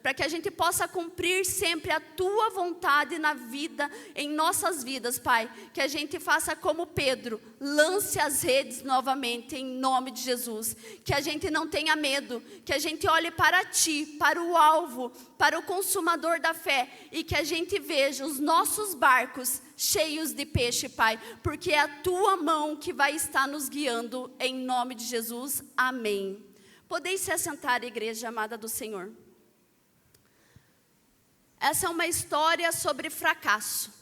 para que a gente possa cumprir sempre a Tua vontade na vida, em nossas vidas, Pai. Que a gente faça como Pedro, lance as redes novamente, em nome de Jesus. Que a gente não tenha medo, que a gente olhe para Ti, para o alvo, para o consumador da fé, e que a gente veja os nossos barcos cheios de peixe, Pai, porque é a Tua mão que vai estar nos guiando, em nome de Jesus, amém. Podeis se assentar, igreja amada do Senhor. Essa é uma história sobre fracasso.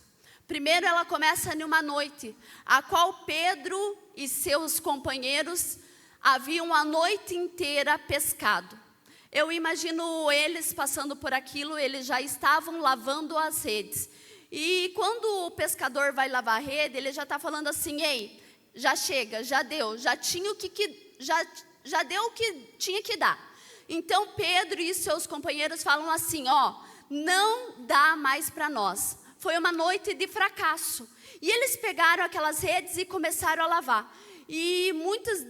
Primeiro ela começa numa noite, a qual Pedro e seus companheiros haviam a noite inteira pescado. Eu imagino eles passando por aquilo, eles já estavam lavando as redes. E quando o pescador vai lavar a rede, ele já está falando assim: ei, já chega, já deu, já deu o que tinha que dar. Então Pedro e seus companheiros falam assim: não dá mais para nós. Foi uma noite de fracasso. E eles pegaram aquelas redes e começaram a lavar. E muitos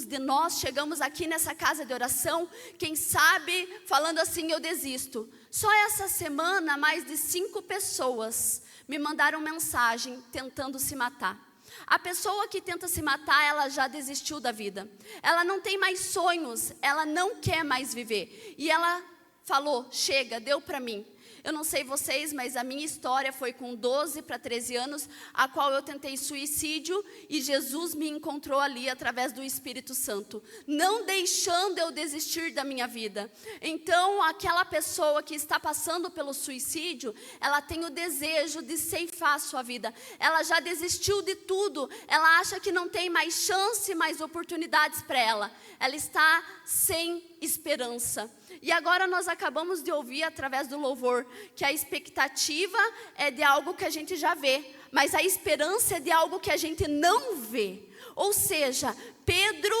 de nós chegamos aqui nessa casa de oração, quem sabe, falando assim: eu desisto. Só essa semana, mais de 5 pessoas me mandaram mensagem tentando se matar. A pessoa que tenta se matar, ela já desistiu da vida. Ela não tem mais sonhos, ela não quer mais viver. E ela falou: chega, deu para mim. Eu não sei vocês, mas a minha história foi com 12 para 13 anos, a qual eu tentei suicídio e Jesus me encontrou ali através do Espírito Santo, não deixando eu desistir da minha vida. Então, aquela pessoa que está passando pelo suicídio, ela tem o desejo de ceifar a sua vida. Ela já desistiu de tudo, ela acha que não tem mais chance, mais oportunidades para ela. Ela está sem esperança. E agora nós acabamos de ouvir através do louvor que a expectativa é de algo que a gente já vê, mas a esperança é de algo que a gente não vê. Ou seja, Pedro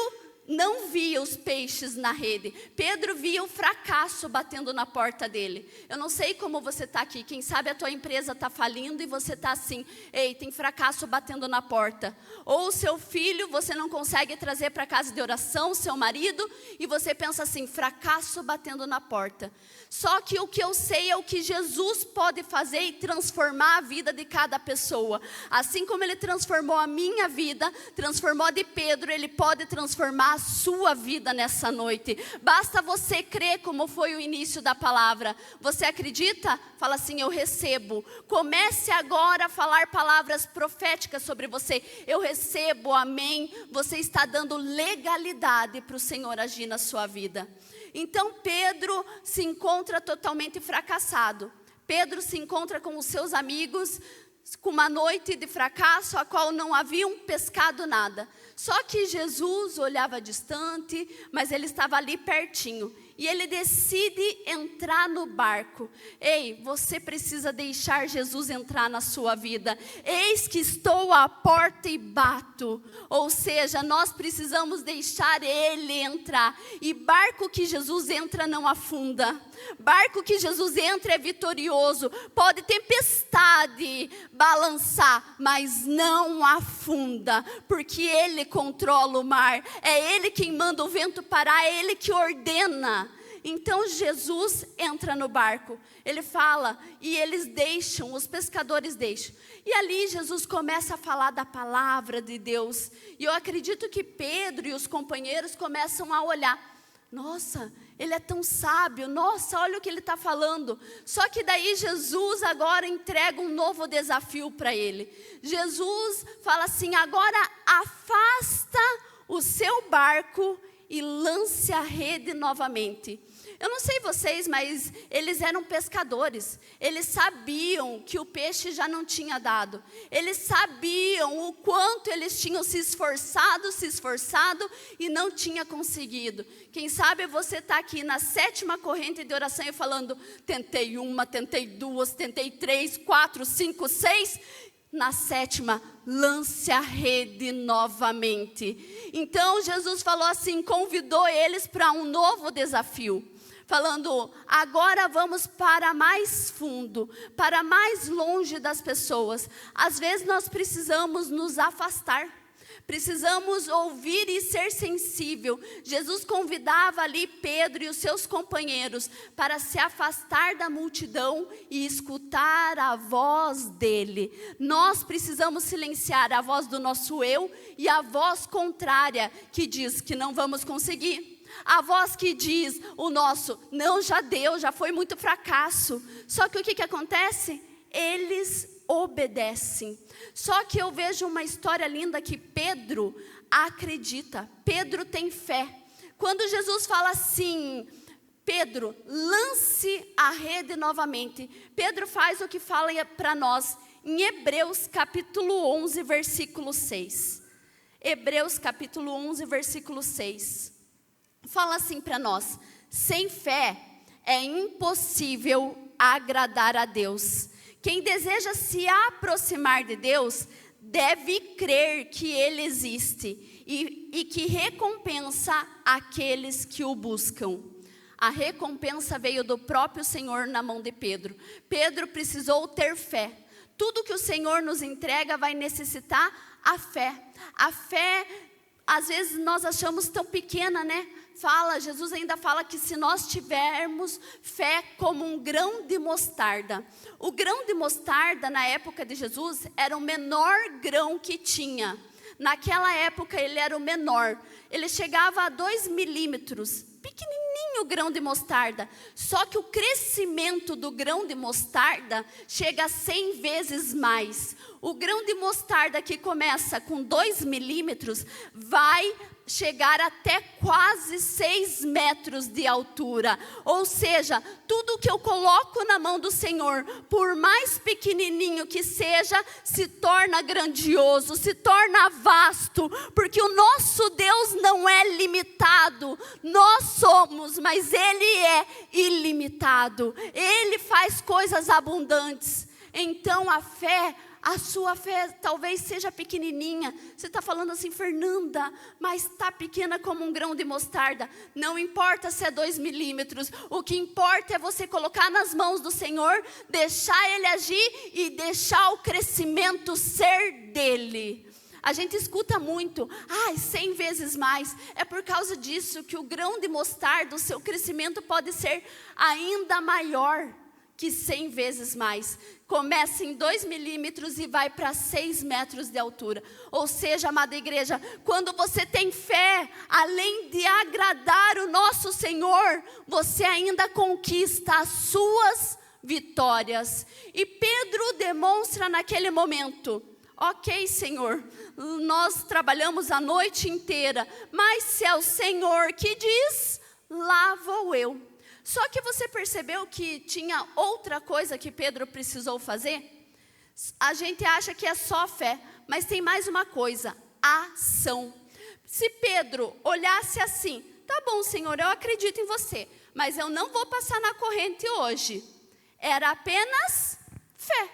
não via os peixes na rede. Pedro via o fracasso batendo na porta dele. Eu não sei como você está aqui. Quem sabe a tua empresa está falindo e você está assim: ei, tem fracasso batendo na porta. Ou o seu filho você não consegue trazer para a casa de oração, seu marido, e você pensa assim: fracasso batendo na porta. Só que o que eu sei é o que Jesus pode fazer e transformar a vida de cada pessoa. Assim como Ele transformou a minha vida, transformou a de Pedro, Ele pode transformar a sua vida nessa noite. Basta você crer, como foi o início da palavra. Você acredita? Fala assim: eu recebo. Comece agora a falar palavras proféticas sobre você. Eu recebo, amém. Você está dando legalidade para o Senhor agir na sua vida. Então Pedro se encontra totalmente fracassado. Pedro se encontra com os seus amigos, com uma noite de fracasso, a qual não haviam pescado nada. Só que Jesus olhava distante, mas Ele estava ali pertinho. E Ele decide entrar no barco. Ei, você precisa deixar Jesus entrar na sua vida. Eis que estou à porta e bato. Ou seja, nós precisamos deixar Ele entrar. E barco que Jesus entra não afunda. Barco que Jesus entra é vitorioso. Pode tempestade balançar, mas não afunda. Porque Ele controla o mar. É Ele quem manda o vento parar, é Ele que ordena. Então Jesus entra no barco, Ele fala e eles deixam, os pescadores deixam. E ali Jesus começa a falar da palavra de Deus. E eu acredito que Pedro e os companheiros começam a olhar. Nossa, ele é tão sábio, nossa, olha o que ele está falando. Só que daí Jesus agora entrega um novo desafio para ele. Jesus fala assim: agora afasta o seu barco e lance a rede novamente. Eu não sei vocês, mas eles eram pescadores. Eles sabiam que o peixe já não tinha dado. Eles sabiam o quanto eles tinham se esforçado e não tinha conseguido. Quem sabe você está aqui na 7ª corrente de oração e falando: tentei 1, tentei 2, tentei 3, 4, 5, 6... Na 7ª, lance a rede novamente. Então Jesus falou assim, convidou eles para um novo desafio. Falando: agora vamos para mais fundo, para mais longe das pessoas. Às vezes nós precisamos nos afastar. Precisamos ouvir e ser sensível. Jesus convidava ali Pedro e os seus companheiros para se afastar da multidão e escutar a voz dele. Nós precisamos silenciar a voz do nosso eu e a voz contrária que diz que não vamos conseguir. A voz que diz o nosso, não, já deu, já foi muito fracasso. Só que o que acontece? Eles obedecem. Só que eu vejo uma história linda que Pedro acredita. Pedro tem fé. Quando Jesus fala assim, Pedro, lance a rede novamente. Pedro faz o que fala para nós em Hebreus capítulo 11, versículo 6. Hebreus capítulo 11, versículo 6. Fala assim para nós: sem fé é impossível agradar a Deus. Quem deseja se aproximar de Deus deve crer que Ele existe e que recompensa aqueles que o buscam. A recompensa veio do próprio Senhor na mão de Pedro. Pedro precisou ter fé. Tudo que o Senhor nos entrega vai necessitar a fé. A fé, às vezes nós achamos tão pequena, né? Jesus ainda fala que se nós tivermos fé como um grão de mostarda. O grão de mostarda, na época de Jesus, era o menor grão que tinha. Naquela época, ele era o menor. Ele chegava a 2 milímetros, pequenininho o grão de mostarda. Só que o crescimento do grão de mostarda chega a 100 vezes mais. O grão de mostarda que começa com 2 milímetros vai chegar até quase 6 metros de altura. Ou seja, tudo que eu coloco na mão do Senhor, por mais pequenininho que seja, se torna grandioso, se torna vasto, porque o nosso Deus não é limitado. Nós somos, mas Ele é ilimitado. Ele faz coisas abundantes. Então a sua fé talvez seja pequenininha. Você está falando assim, Fernanda, mas está pequena como um grão de mostarda. Não importa se é 2 milímetros. O que importa é você colocar nas mãos do Senhor, deixar Ele agir e deixar o crescimento ser dEle. A gente escuta muito, 100 vezes mais. É por causa disso que o grão de mostarda, o seu crescimento pode ser ainda maior que 100 vezes mais. Começa em 2 milímetros e vai para 6 metros de altura. Ou seja, amada igreja, quando você tem fé, além de agradar o nosso Senhor, você ainda conquista as suas vitórias. E Pedro demonstra naquele momento: ok, Senhor, nós trabalhamos a noite inteira, mas se é o Senhor que diz, lá vou eu. Só que você percebeu que tinha outra coisa que Pedro precisou fazer? A gente acha que é só fé, mas tem mais uma coisa: ação. Se Pedro olhasse assim, tá bom, Senhor, eu acredito em você, mas eu não vou passar na corrente hoje. Era apenas fé.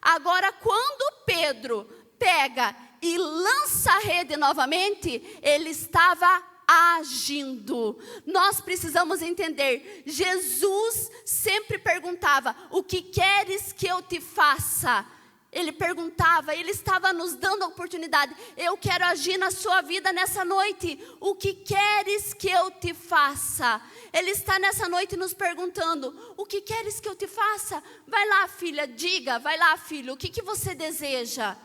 Agora, quando Pedro pega e lança a rede novamente, ele estava agindo. Nós precisamos entender, Jesus sempre perguntava: o que queres que eu te faça? Ele perguntava, ele estava nos dando a oportunidade. Eu quero agir na sua vida nessa noite. O que queres que eu te faça? Ele está nessa noite nos perguntando: o que queres que eu te faça? Vai lá, filha, diga. Vai lá, filho, o que você deseja?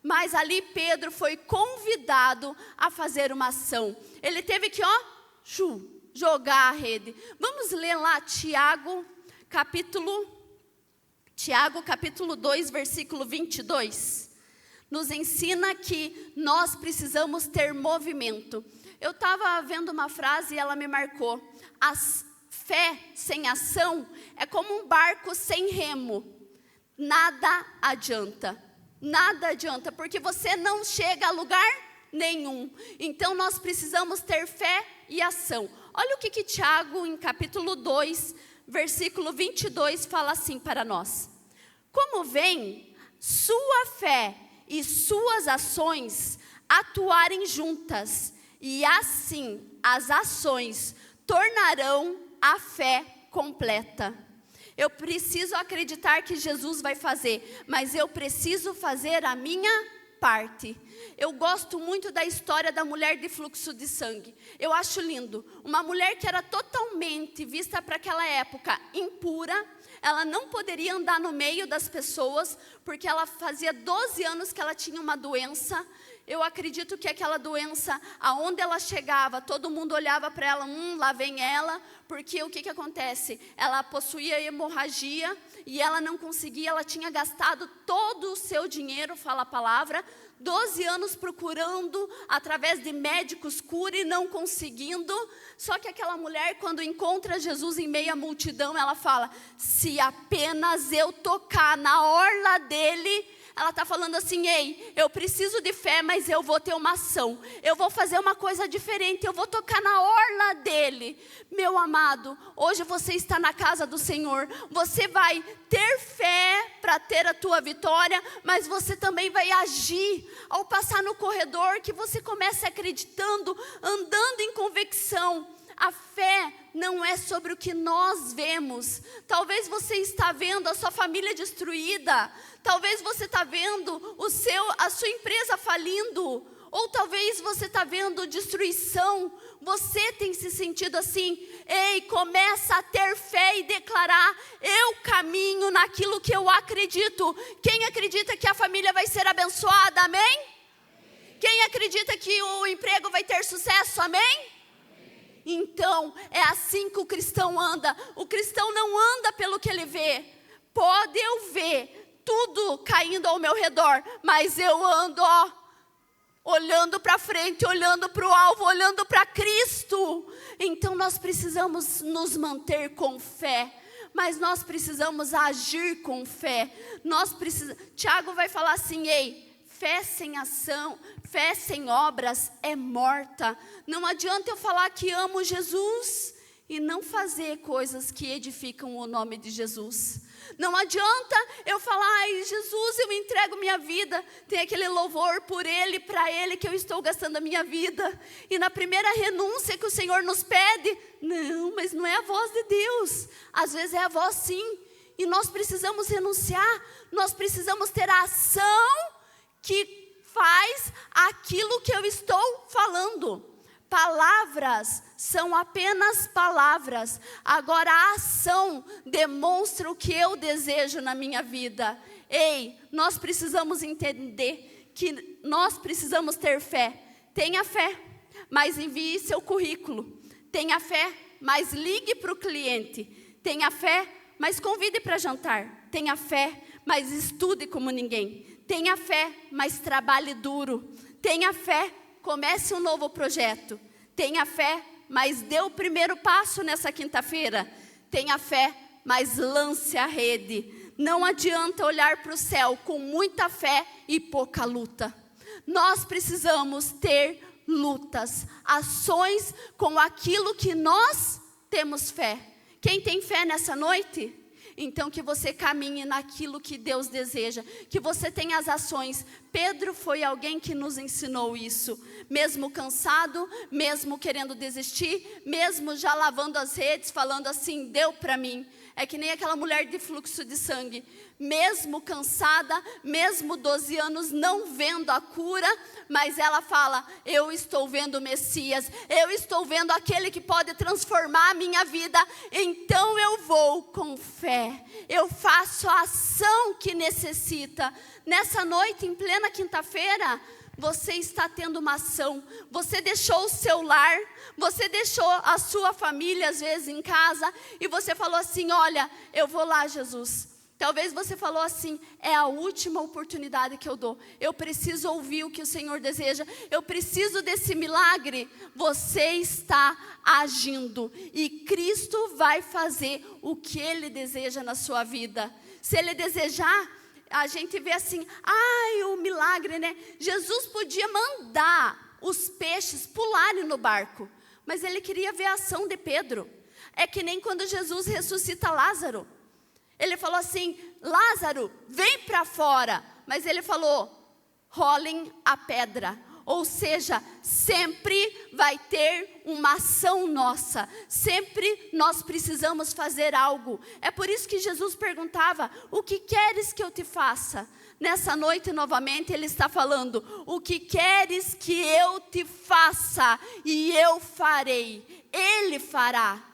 Mas ali Pedro foi convidado a fazer uma ação. Ele teve que, jogar a rede. Vamos ler lá Tiago, capítulo 2, versículo 22. Nos ensina que nós precisamos ter movimento. Eu estava vendo uma frase e ela me marcou. A fé sem ação é como um barco sem remo. Nada adianta. Nada adianta, porque você não chega a lugar nenhum. Então nós precisamos ter fé e ação. Olha o que Tiago, em capítulo 2, versículo 22, fala assim para nós: como vem sua fé e suas ações atuarem juntas, e assim as ações tornarão a fé completa. Eu preciso acreditar que Jesus vai fazer, mas eu preciso fazer a minha parte. Eu gosto muito da história da mulher de fluxo de sangue. Eu acho lindo. Uma mulher que era totalmente vista para aquela época impura. Ela não poderia andar no meio das pessoas, porque ela fazia 12 anos que ela tinha uma doença. Eu acredito que aquela doença, aonde ela chegava, todo mundo olhava para ela, lá vem ela, porque o que acontece? Ela possuía hemorragia e ela não conseguia, ela tinha gastado todo o seu dinheiro, fala a palavra, 12 anos procurando, através de médicos, cura e não conseguindo. Só que aquela mulher, quando encontra Jesus em meio à multidão, ela fala, se apenas eu tocar na orla dele. Ela está falando assim, ei, eu preciso de fé, mas eu vou ter uma ação. Eu vou fazer uma coisa diferente, eu vou tocar na orla dele. Meu amado, hoje você está na casa do Senhor. Você vai ter fé para ter a tua vitória, mas você também vai agir. Ao passar no corredor, que você comece acreditando, andando em convicção. A fé não é sobre o que nós vemos. Talvez você está vendo a sua família destruída. Talvez você está vendo a sua empresa falindo. Ou talvez você está vendo destruição. Você tem se sentido assim. Ei, começa a ter fé e declarar, eu caminho naquilo que eu acredito. Quem acredita que a família vai ser abençoada, amém? Quem acredita que o emprego vai ter sucesso, amém? Então, é assim que o cristão anda. O cristão não anda pelo que ele vê. Pode eu ver tudo caindo ao meu redor, mas eu ando, olhando para frente, olhando para o alvo, olhando para Cristo. Então, nós precisamos nos manter com fé. Mas nós precisamos agir com fé. Tiago vai falar assim, ei, fé sem ação, fé sem obras é morta. Não adianta eu falar que amo Jesus e não fazer coisas que edificam o nome de Jesus. Não adianta eu falar, ai Jesus, eu entrego minha vida. Tem aquele louvor por Ele, para Ele que eu estou gastando a minha vida. E na primeira renúncia que o Senhor nos pede, não, mas não é a voz de Deus. Às vezes é a voz sim. E nós precisamos renunciar, nós precisamos ter a ação que faz aquilo que eu estou falando. Palavras são apenas palavras. Agora a ação demonstra o que eu desejo na minha vida. Ei, nós precisamos entender que nós precisamos ter fé. Tenha fé, mas envie seu currículo. Tenha fé, mas ligue para o cliente. Tenha fé, mas convide para jantar. Tenha fé, mas estude como ninguém. Tenha fé, mas trabalhe duro. Tenha fé, comece um novo projeto. Tenha fé, mas dê o primeiro passo nessa quinta-feira. Tenha fé, mas lance a rede. Não adianta olhar para o céu com muita fé e pouca luta. Nós precisamos ter lutas, ações com aquilo que nós temos fé. Quem tem fé nessa noite? Então que você caminhe naquilo que Deus deseja, que você tenha as ações. Pedro foi alguém que nos ensinou isso, mesmo cansado, mesmo querendo desistir, mesmo já lavando as redes, falando assim, deu para mim. É que nem aquela mulher de fluxo de sangue, mesmo cansada, mesmo 12 anos não vendo a cura, mas ela fala, eu estou vendo o Messias, eu estou vendo aquele que pode transformar a minha vida, então eu vou com fé, eu faço a ação que necessita. Nessa noite, em plena quinta-feira, você está tendo uma ação, você deixou o seu lar, você deixou a sua família às vezes em casa e você falou assim, olha, eu vou lá Jesus. Talvez você falou assim, é a última oportunidade que eu dou, eu preciso ouvir o que o Senhor deseja, eu preciso desse milagre. Você está agindo e Cristo vai fazer o que Ele deseja na sua vida. Se Ele desejar, a gente vê assim, ai, o milagre, né? Jesus podia mandar os peixes pularem no barco, mas Ele queria ver a ação de Pedro. É que nem quando Jesus ressuscita Lázaro. Ele falou assim, Lázaro, vem para fora. Mas Ele falou, rolem a pedra. Ou seja, sempre vai ter uma ação nossa. Sempre nós precisamos fazer algo. É por isso que Jesus perguntava: o que queres que eu te faça? Nessa noite, novamente, Ele está falando: o que queres que eu te faça? E eu farei. Ele fará.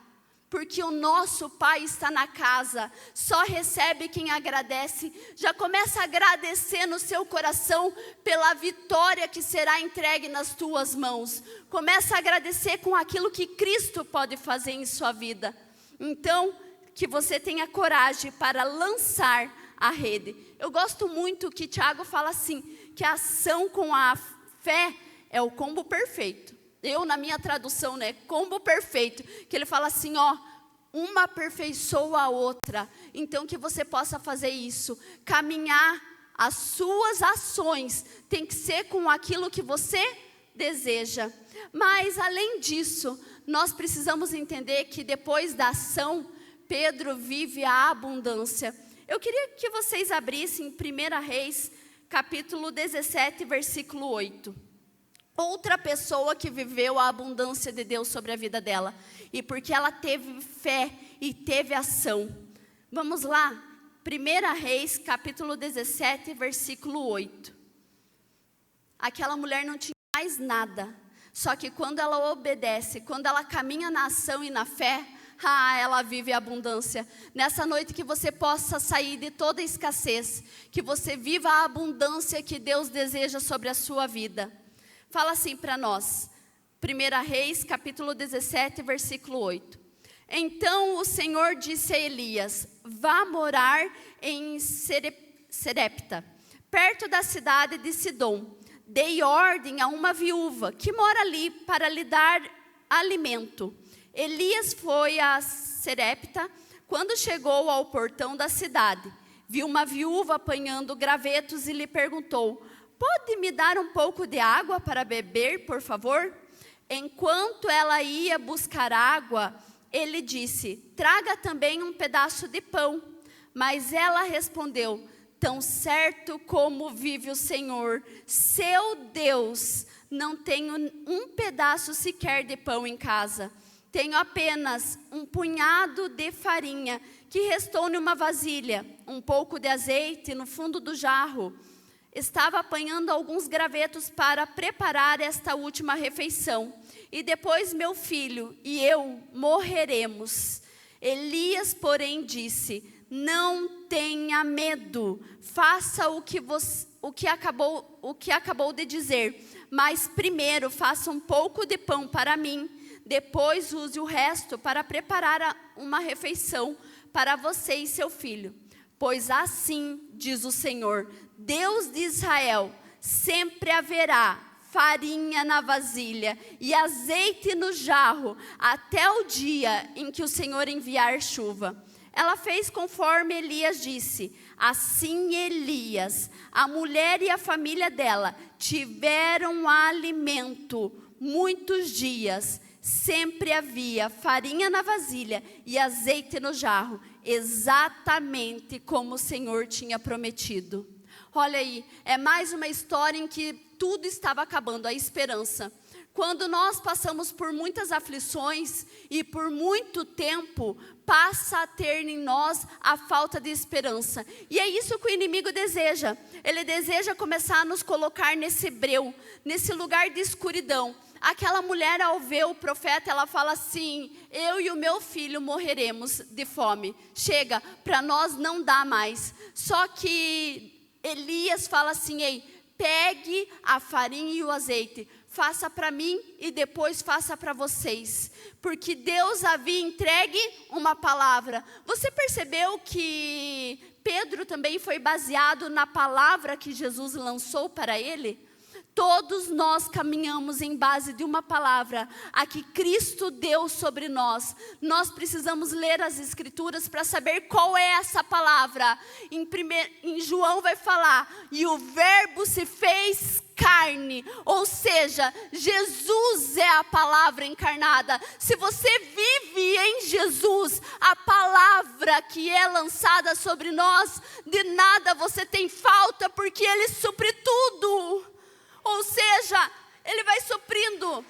Porque o nosso Pai está na casa, só recebe quem agradece. Já começa a agradecer no seu coração pela vitória que será entregue nas tuas mãos. Começa a agradecer com aquilo que Cristo pode fazer em sua vida. Então, que você tenha coragem para lançar a rede. Eu gosto muito que Tiago fala assim, que a ação com a fé é o combo perfeito. Eu, na minha tradução, combo perfeito, que ele fala assim, uma aperfeiçoa a outra. Então, que você possa fazer isso, caminhar, as suas ações tem que ser com aquilo que você deseja. Mas, além disso, nós precisamos entender que depois da ação, Pedro vive a abundância. Eu queria que vocês abrissem 1 Reis, capítulo 17, versículo 8. Outra pessoa que viveu a abundância de Deus sobre a vida dela. E porque ela teve fé e teve ação. Vamos lá. 1 Reis, capítulo 17, versículo 8. Aquela mulher não tinha mais nada. Só que quando ela obedece, quando ela caminha na ação e na fé, ela vive a abundância. Nessa noite que você possa sair de toda escassez. Que você viva a abundância que Deus deseja sobre a sua vida. Fala assim para nós, 1 Reis, capítulo 17, versículo 8. Então o Senhor disse a Elias, vá morar em Serepta, perto da cidade de Sidom. Dei ordem a uma viúva que mora ali para lhe dar alimento. Elias foi a Serepta. Quando chegou ao portão da cidade, viu uma viúva apanhando gravetos e lhe perguntou, pode me dar um pouco de água para beber, por favor? Enquanto ela ia buscar água, ele disse, traga também um pedaço de pão. Mas ela respondeu, tão certo como vive o Senhor, seu Deus, não tenho um pedaço sequer de pão em casa. Tenho apenas um punhado de farinha que restou numa vasilha, um pouco de azeite no fundo do jarro. Estava apanhando alguns gravetos para preparar esta última refeição. E depois meu filho e eu morreremos. Elias, porém, disse, não tenha medo. Faça o que acabou de dizer. Mas primeiro faça um pouco de pão para mim. Depois use o resto para preparar uma refeição para você e seu filho. Pois assim diz o Senhor, Deus de Israel, sempre haverá farinha na vasilha e azeite no jarro, até o dia em que o Senhor enviar chuva. Ela fez conforme Elias disse. Assim Elias, a mulher e a família dela tiveram alimento muitos dias. Sempre havia farinha na vasilha e azeite no jarro, exatamente como o Senhor tinha prometido. Olha aí, é mais uma história em que tudo estava acabando, a esperança. Quando nós passamos por muitas aflições e por muito tempo, passa a ter em nós a falta de esperança. E é isso que o inimigo deseja. Ele deseja começar a nos colocar nesse breu, nesse lugar de escuridão. Aquela mulher, ao ver o profeta, ela fala assim, eu e o meu filho morreremos de fome. Chega, para nós não dá mais. Só que Elias fala assim, ei, pegue a farinha e o azeite, faça para mim e depois faça para vocês. Porque Deus havia entregue uma palavra. Você percebeu que Pedro também foi baseado na palavra que Jesus lançou para ele? Todos nós caminhamos em base de uma palavra, a que Cristo deu sobre nós. Nós precisamos ler as Escrituras para saber qual é essa palavra. Em João vai falar, e o verbo se fez carne, ou seja, Jesus é a palavra encarnada. Se você vive em Jesus, a palavra que é lançada sobre nós, de nada você tem falta, porque Ele supre tudo. Ou seja, Ele vai suprindo.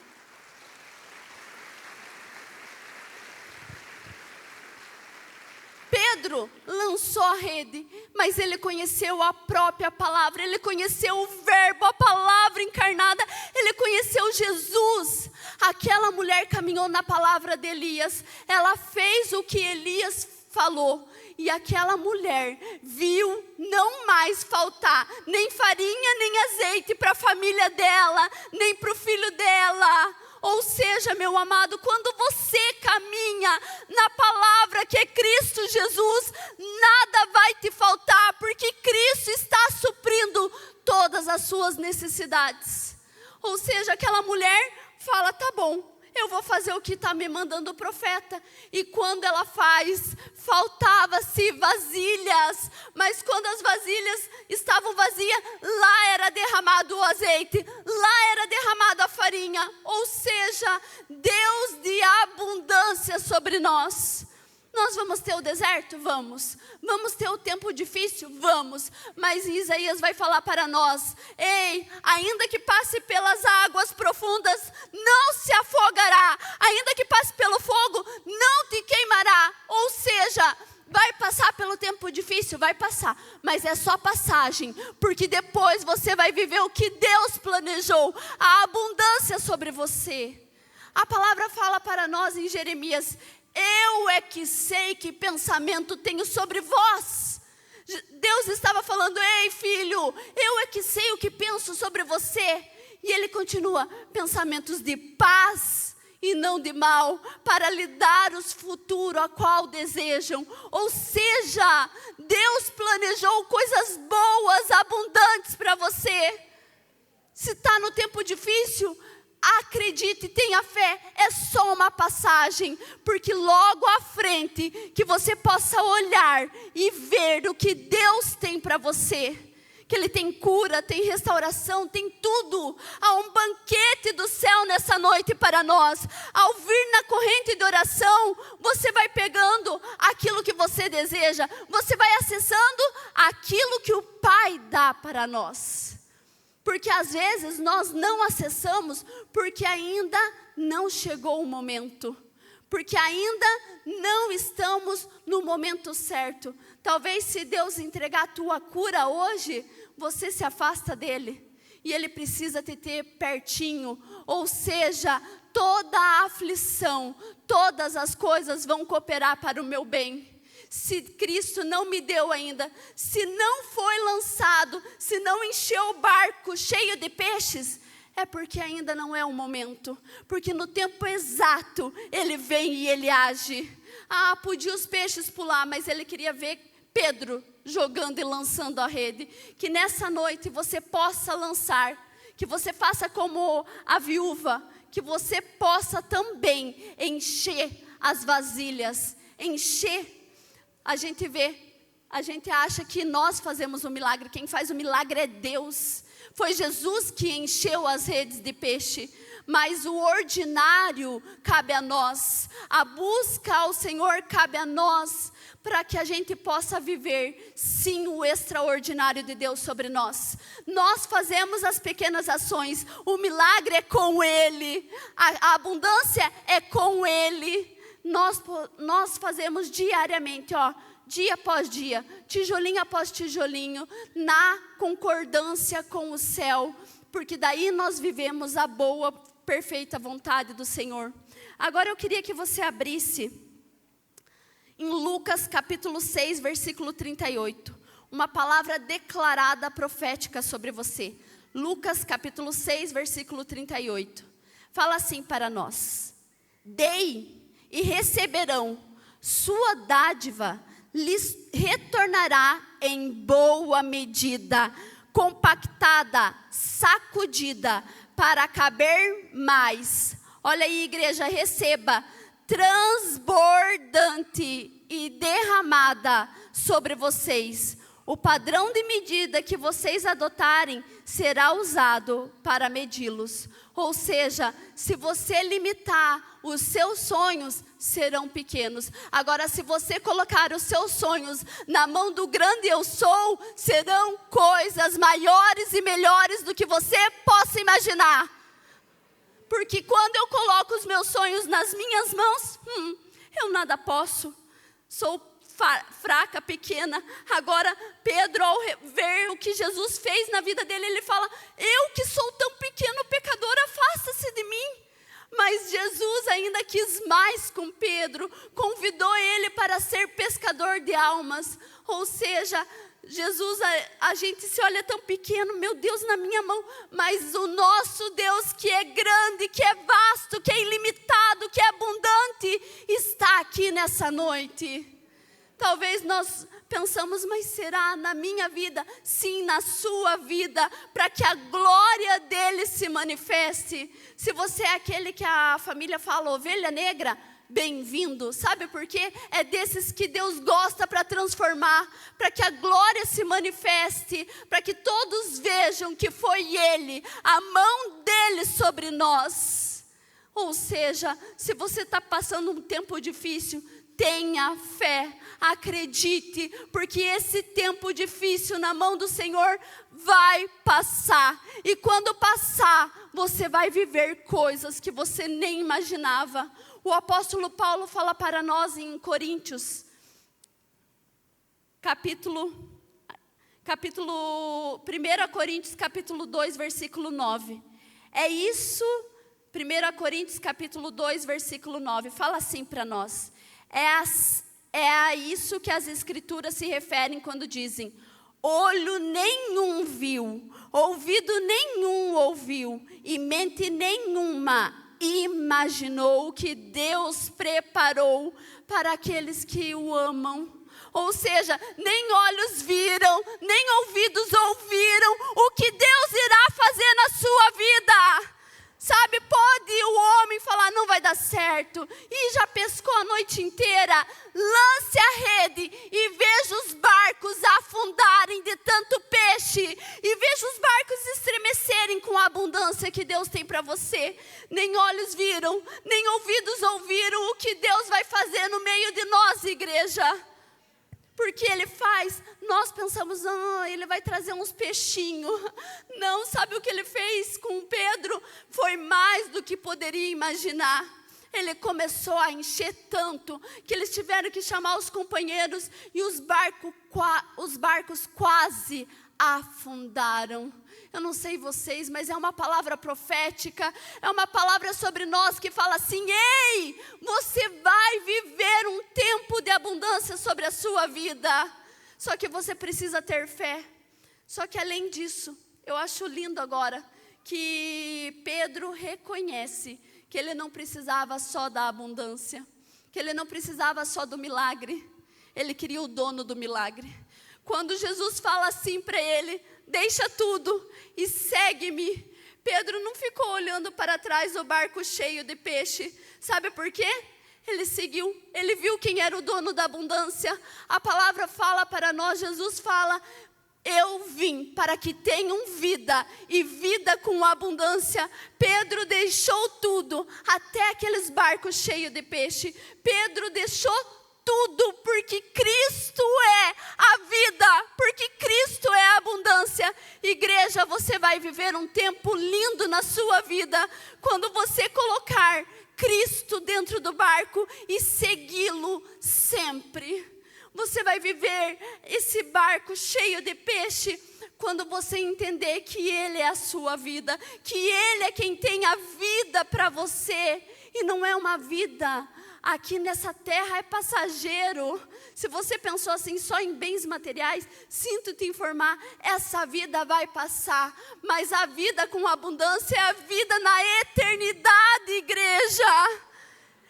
Pedro lançou a rede, mas ele conheceu a própria palavra, ele conheceu o verbo, a palavra encarnada, ele conheceu Jesus. Aquela mulher caminhou na palavra de Elias, ela fez o que Elias falou, e aquela mulher viu não mais faltar nem farinha, nem azeite para a família dela, nem para o filho dela. Ou seja, meu amado, quando você caminha na palavra que é Cristo Jesus, nada vai te faltar, porque Cristo está suprindo todas as suas necessidades. Ou seja, aquela mulher fala, tá bom, eu vou fazer o que está me mandando o profeta. E quando ela faz, faltava-se vasilhas. Mas quando as vasilhas estavam vazias, lá era derramado o azeite, lá era derramada a farinha. Ou seja, Deus de abundância sobre nós. Nós vamos ter o deserto? Vamos. Vamos ter o tempo difícil? Vamos. Mas Isaías vai falar para nós, ei, ainda que passe pelas águas profundas, não se afogará. Ainda que passe pelo fogo, não te queimará. Ou seja, vai passar pelo tempo difícil? Vai passar. Mas é só passagem. Porque depois você vai viver o que Deus planejou. A abundância sobre você. A palavra fala para nós em Jeremias, eu é que sei que pensamento tenho sobre vós. Deus estava falando, ei filho, eu é que sei o que penso sobre você. E ele continua, pensamentos de paz e não de mal, para lhe dar os futuros a qual desejam. Ou seja, Deus planejou coisas boas, abundantes para você. Se está no tempo difícil, acredite, tenha fé, é só uma passagem, porque logo à frente, que você possa olhar e ver o que Deus tem para você, que Ele tem cura, tem restauração, tem tudo. Há um banquete do céu nessa noite para nós. Ao vir na corrente de oração, você vai pegando aquilo que você deseja, você vai acessando aquilo que o Pai dá para nós. Porque às vezes nós não acessamos porque ainda não chegou o momento. Porque ainda não estamos no momento certo. Talvez se Deus entregar a tua cura hoje, você se afasta dele. E ele precisa te ter pertinho. Ou seja, toda a aflição, todas as coisas vão cooperar para o meu bem. Se Cristo não me deu ainda, se não foi lançado, se não encheu o barco cheio de peixes, é porque ainda não é o momento. Porque no tempo exato, Ele vem e Ele age. Ah, podia os peixes pular, mas Ele queria ver Pedro jogando e lançando a rede. Que nessa noite você possa lançar, que você faça como a viúva, que você possa também encher as vasilhas, encher. A gente vê, a gente acha que nós fazemos o milagre. Quem faz o milagre é Deus. Foi Jesus que encheu as redes de peixe. Mas o ordinário cabe a nós. A busca ao Senhor cabe a nós. Para que a gente possa viver, sim, o extraordinário de Deus sobre nós. Nós fazemos as pequenas ações. O milagre é com Ele. A abundância é com Ele. Nós fazemos diariamente, dia após dia, tijolinho após tijolinho, na concordância com o céu, porque daí nós vivemos a boa, perfeita vontade do Senhor. Agora eu queria que você abrisse em Lucas capítulo 6, versículo 38, uma palavra declarada profética sobre você. Lucas capítulo 6, versículo 38, fala assim para nós: dei e receberão, sua dádiva lhes retornará em boa medida, compactada, sacudida, para caber mais. Olha aí, igreja, receba, transbordante e derramada sobre vocês. O padrão de medida que vocês adotarem será usado para medi-los. Ou seja, se você limitar, os seus sonhos serão pequenos. Agora, se você colocar os seus sonhos na mão do grande eu sou, serão coisas maiores e melhores do que você possa imaginar. porque quando eu coloco os meus sonhos nas minhas mãos, eu nada posso, sou fraca, pequena. Agora Pedro, ao ver o que Jesus fez na vida dele, ele fala: eu que sou tão pequeno pecador, afasta-se de mim. Mas Jesus ainda quis mais com Pedro, convidou ele para ser pescador de almas. Ou seja, Jesus, a gente se olha tão pequeno, meu Deus, na minha mão, mas o nosso Deus, que é grande, que é vasto, que é ilimitado, que é abundante, está aqui nessa noite. Talvez nós pensamos: mas será na minha vida? Sim, na sua vida, para que a glória dele se manifeste. Se você é aquele que a família fala ovelha negra, bem-vindo. Sabe por quê? É desses que Deus gosta para transformar, para que a glória se manifeste, para que todos vejam que foi Ele, a mão dele sobre nós. Ou seja, se você está passando um tempo difícil, tenha fé, acredite, porque esse tempo difícil na mão do Senhor vai passar. E quando passar, você vai viver coisas que você nem imaginava. O apóstolo Paulo fala para nós em Coríntios, capítulo 1 Coríntios, capítulo 2, versículo 9. É isso, 1 Coríntios, capítulo 2, versículo 9, fala assim para nós. É a isso que as escrituras se referem quando dizem: olho nenhum viu, ouvido nenhum ouviu, e mente nenhuma imaginou o que Deus preparou para aqueles que o amam. Ou seja, nem olhos viram, nem ouvidos ouviram o que Deus irá fazer na sua vida. Sabe, pode o homem falar: não vai dar certo, e já pescou a noite inteira, lance a rede e veja os barcos afundarem de tanto peixe, e veja os barcos estremecerem com a abundância que Deus tem para você. Nem olhos viram, nem ouvidos ouviram o que Deus vai fazer no meio de nós, igreja. Porque Ele faz, nós pensamos: Ele vai trazer uns peixinhos. Não, sabe o que Ele fez com Pedro? Foi mais do que poderia imaginar. Ele começou a encher tanto, que eles tiveram que chamar os companheiros, e os barcos quase afundaram. Eu não sei vocês, mas é uma palavra profética, é uma palavra sobre nós que fala assim: ei, você vai viver um tempo de abundância sobre a sua vida. Só que você precisa ter fé. Só que além disso, eu acho lindo agora que Pedro reconhece que ele não precisava só da abundância, que ele não precisava só do milagre, ele queria o dono do milagre. Quando Jesus fala assim para ele: deixa tudo e segue-me, Pedro não ficou olhando para trás do barco cheio de peixe. Sabe por quê? Ele seguiu, ele viu quem era o dono da abundância. A palavra fala para nós, Jesus fala: eu vim para que tenham vida, e vida com abundância. Pedro deixou tudo, até aqueles barcos cheios de peixe. Pedro deixou tudo, porque Cristo é a vida, porque Cristo é a abundância. Igreja, você vai viver um tempo lindo na sua vida, quando você colocar Cristo dentro do barco e segui-lo sempre. Você vai viver esse barco cheio de peixe, quando você entender que Ele é a sua vida, que Ele é quem tem a vida para você, e não é uma vida aqui nessa terra, é passageiro. Se você pensou assim só em bens materiais, sinto te informar, essa vida vai passar, mas a vida com abundância é a vida na eternidade, igreja.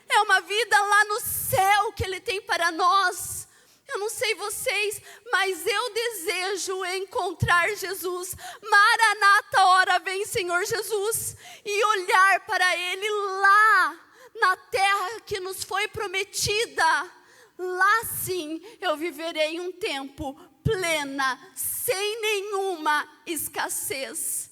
É uma vida lá no céu que Ele tem para nós. Eu não sei vocês, mas eu desejo encontrar Jesus. Maranata, hora vem, Senhor Jesus. E olhar para Ele lá na terra que nos foi prometida. Lá sim eu viverei um tempo plena, sem nenhuma escassez.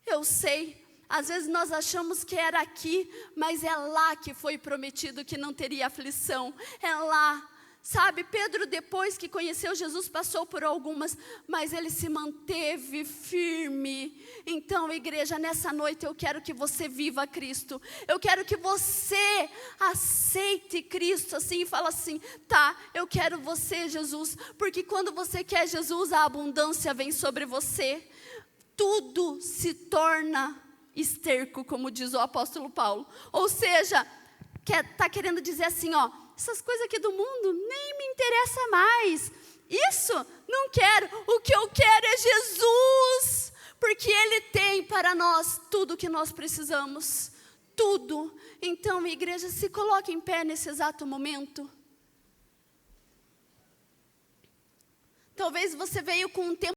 Eu sei, às vezes nós achamos que era aqui, mas é lá que foi prometido que não teria aflição. É lá. Sabe, Pedro, depois que conheceu Jesus, passou por algumas, mas ele se manteve firme. Então, igreja, nessa noite eu quero que você viva Cristo. Eu quero que você aceite Cristo assim e fala assim: tá, eu quero você, Jesus. Porque quando você quer Jesus, a abundância vem sobre você. Tudo se torna esterco, como diz o apóstolo Paulo. Ou seja, está querendo dizer assim, ó, essas coisas aqui do mundo nem me interessa mais. Isso, não quero. O que eu quero é Jesus. Porque Ele tem para nós tudo o que nós precisamos. Tudo. Então, igreja, se coloque em pé nesse exato momento. Talvez você veio com um tempo